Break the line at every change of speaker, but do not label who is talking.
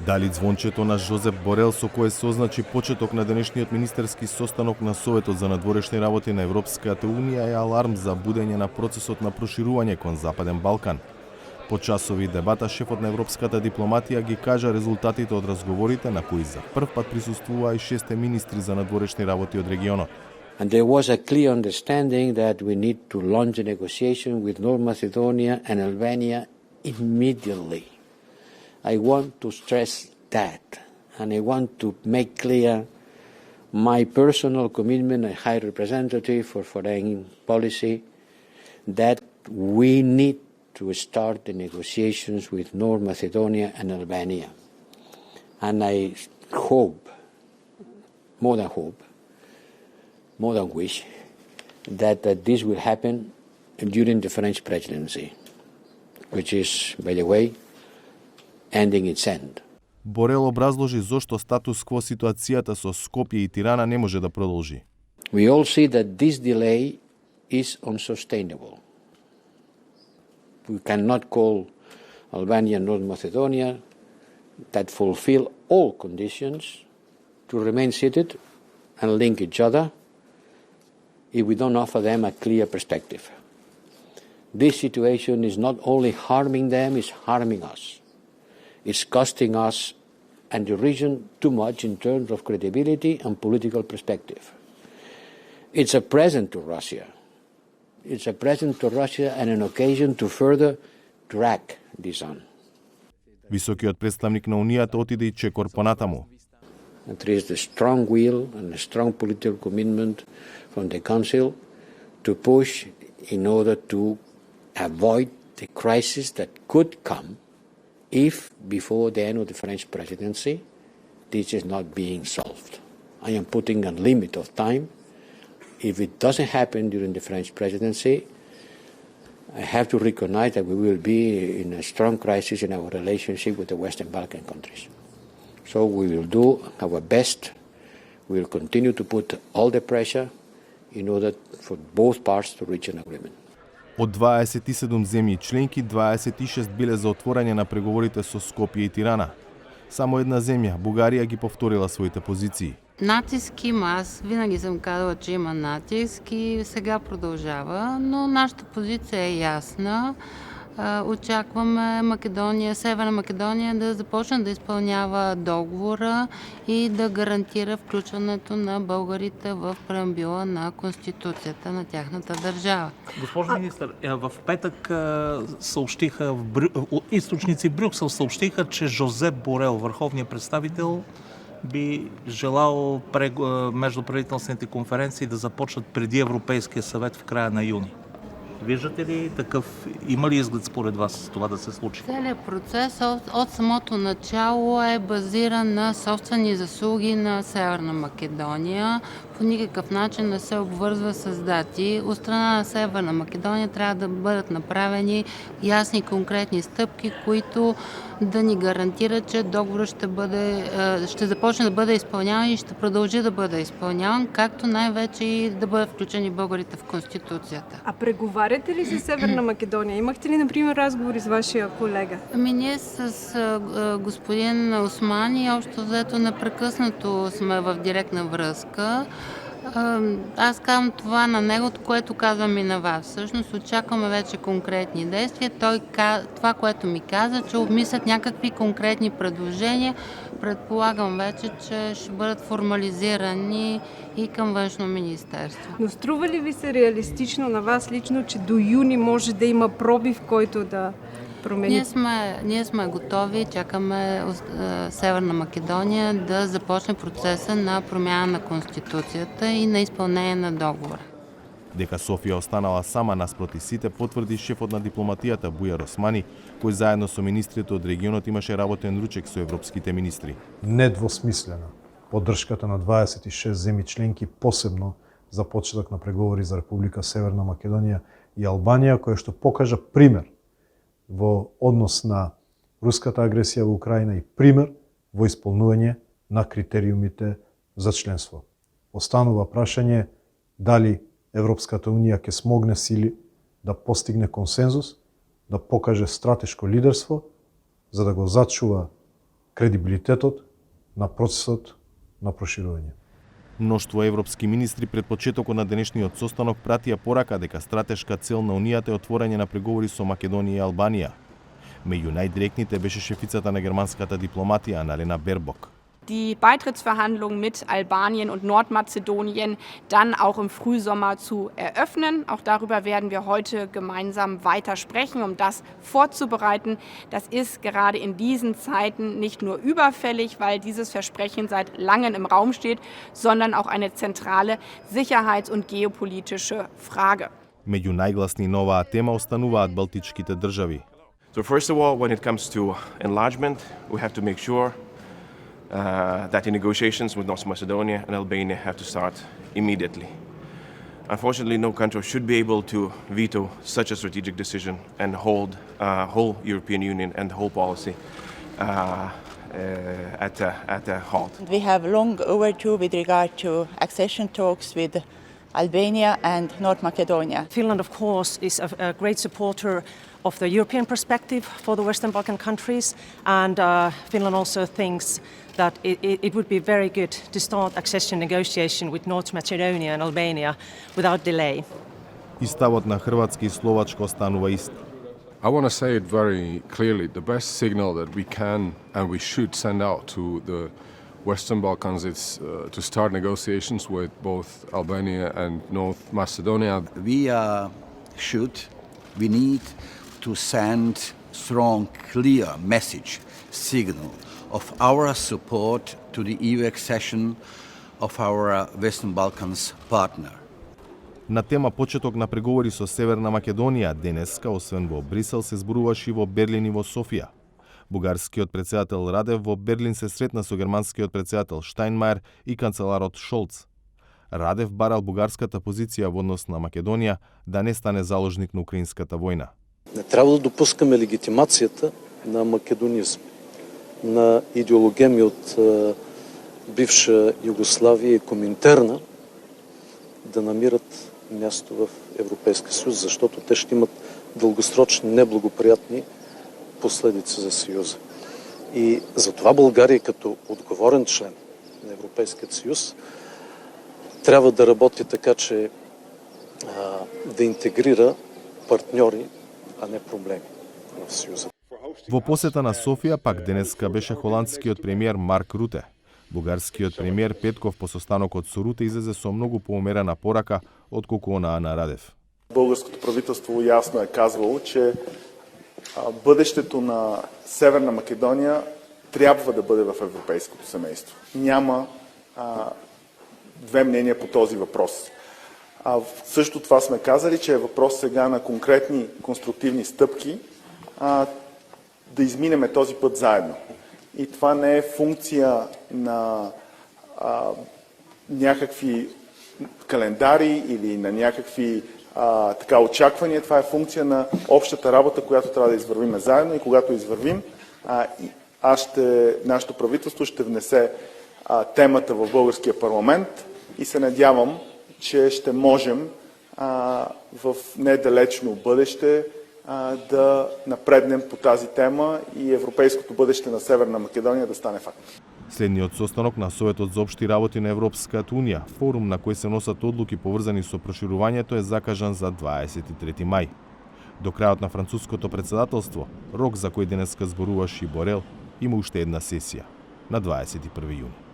Дали звончето на Жозеп Борел со кое се означи почеток на денешниот министерски состанок на Советот за надворешни работи на Европската Унија е аларм за будење на процесот на проширување кон Западен Балкан. По часови дебата, шефот на европската дипломатија ги кажа резултатите од разговорите на кои за прв пат присуствуваа и 6 министри за надворешни работи од регионот.
And there was a clear understanding that we need to launch a negotiation with North Macedonia and Albania immediately. I want to stress that, and I want to make clear my personal commitment as High Representative for Foreign Policy that we need to start the negotiations with North Macedonia and Albania. And I hope, more than wish, that this will happen during the French presidency, which is, by the way, ending its end.
Борел образложи зошто статус-кво ситуацијата со Скопје и Тирана не може да продолжи.
We all see that this delay is unsustainable. We cannot call Albania and North Macedonia that fulfill all conditions to remain seated and link each other if we don't offer them a clear perspective. This situation is not only harming them, it's harming us. It's costing us and the region too much in terms of credibility and political perspective. It's a present to Russia. It's a present to Russia and an occasion to further drag this on.
Високиот представник на Унијата отиде и чекор понатаму.
And there is the strong will and a strong political commitment from the Council to push in order to avoid the crisis that could come if, before the end of the French presidency, this is not being solved. I am putting a limit of time. If it doesn't happen during the French presidency, I have to recognize that we will be in a strong crisis in our relationship with the Western Balkan countries. So we will do our best. We will continue to put all the pressure in order for both parts to reach an agreement.
Од 27 земји членки, 26 биле за отворање на преговорите со Скопје и Тирана. Само една земја, Бугарија, ги повторила своите позиции.
Натиск има, аз винаги съм казала, че има натиск и сега продължава, но нашата позиция е ясна. Очакваме Северна Македония да започне да изпълнява договора и да гарантира включването на българите в преамбюла на Конституцията на тяхната държава.
Госпожо министър, в петък съобщиха, източници в Брюксел съобщиха, че Жозеп Борел, върховният представител, би желал междуправителствените конференции да започнат преди Европейския съвет в края на юни. Виждате ли такъв, има ли изглед според вас това да се случи?
Целият процес от самото начало е базиран на собствени заслуги на Северна Македония. По никакъв начин не се обвързва с дати. От страна на Северна Македония трябва да бъдат направени ясни конкретни стъпки, които да ни гарантират, че договорът ще започне да бъде изпълняван и ще продължи да бъде изпълняван, както най-вече и да бъдат включени българите в Конституцията.
А преговаряте ли с Северна Македония? Имахте ли, например, разговори с вашия колега?
Ние с господин Османи общо взето непрекъснато сме в директна връзка. Аз казвам това на него, което казвам и на вас. Всъщност очакваме вече конкретни действия. Това, което ми каза, че обмислят някакви конкретни предложения. Предполагам вече, че ще бъдат формализирани и към Външно министерство.
Но струва ли ви се реалистично на вас лично, че до юни може да има пробив, който да промени?
Ние сме готови, чакаме Северна Македония да започне процеса на промяна на Конституцията и на изпълнение на договора.
Дека Софија останала сама наспроти сите, потврди шефот на дипломатијата Бујар Османи, кој заедно со министрите од регионот имаше работен ручек со европските министри.
Недвосмислена поддршката на 26 земји членки, посебно за почеток на преговори за Република Северна Македонија и Албанија, која што покажа пример во однос на руската агресија во Украина и пример во исполнување на критериумите за членство. Останува прашање дали Европската Унија ќе смогне сили да постигне консензус, да покаже стратешко лидерство, за да го зачува кредибилитетот на процесот на проширување.
Мноштво европски министри пред почетокот на денешниот состанок пратија порака дека стратешка цел на Унијата е отворање на преговори со Македонија и Албанија. Меѓу најдиректните беше шефицата на германската дипломатија Аналена Бербок.
Die Beitrittsverhandlungen mit Albanien und Nordmazedonien dann auch im Frühsommer zu eröffnen. Auch darüber werden wir heute gemeinsam weiter sprechen, um das vorzubereiten. Das ist gerade in diesen Zeiten nicht nur überfällig, weil dieses Versprechen seit langem im Raum steht, sondern auch eine zentrale sicherheits- und geopolitische Frage.
Меѓу најгласни на оваа тема остануваат балтичките држави.
So first of all, when it comes to enlargement, we have to make sure that the negotiations with North Macedonia and Albania have to start immediately. Unfortunately, no country should be able to veto such a strategic decision and hold whole European Union and the whole policy at a halt.
We have long overdue with regard to accession talks with Albania and North Macedonia.
Finland, of course, is a great supporter of the European perspective for the Western Balkan countries, and Finland also thinks that it would be very good to start accession negotiation with North Macedonia and Albania without delay.
И ставот на Хрватска и Словачка останува ист.
I want to say it very clearly. The best signal that we can and we should send out to the Western Balkans is to start negotiations with both Albania and North Macedonia.
We need to send strong, clear message, signal of our support to the EU accession of our Western Balkans partner.
На тема почеток на преговори со Северна Македонија денеска, освен во Брисел, се зборуваше и во Берлин и во Софија. Бугарскиот претседател Радев во Берлин се сретна со германскиот претседател Штајнмајер и канцеларот Шолц. Радев барал бугарската позиција во однос на Македонија да не стане заложник на украинската војна.
Не трябва да допускаме легитимацијата на македонизм, на идеологеми од бивша Југославија и Коминтерна да намират място в Европейския съюз, защото те ще имат дългосрочни неблагоприятни последици за Съюза. И затова България като отговорен член на Европейския съюз трябва да работи така, че да интегрира партньори, а не проблеми в Съюза.
Во посета на Софија пак денеска беше холандскиот премиер Марк Руте. Бугарскиот премиер Петков по состанокот со Руте излезе со многу поумерена порака отколку онаа на Радев.
Българското правителство ясно е казвало, че бъдещето на Северна Македония трябва да бъде в европейското семейство. Няма две мнения по този въпрос. Също това сме казали, че е въпрос сега на конкретни конструктивни стъпки да изминеме този път заедно. И това не е функция на някакви календари или на някакви очаквания. Това е функция на общата работа, която трябва да извървим заедно и когато извървим, нашето правителство ще внесе темата в българския парламент и се надявам, че ще можем в недалечно бъдеще да напреднем по тази тема и европейското бъдеще на Северна Македония да стане факт.
Следниот состанок на Советот за општи работи на Европската Унија, форум на кој се носат одлуки поврзани со проширувањето, е закажан за 23 мај. До крајот на француското претседателство, рок за кој денеска зборуваше и Борел, има уште една сесија на 21 јуни.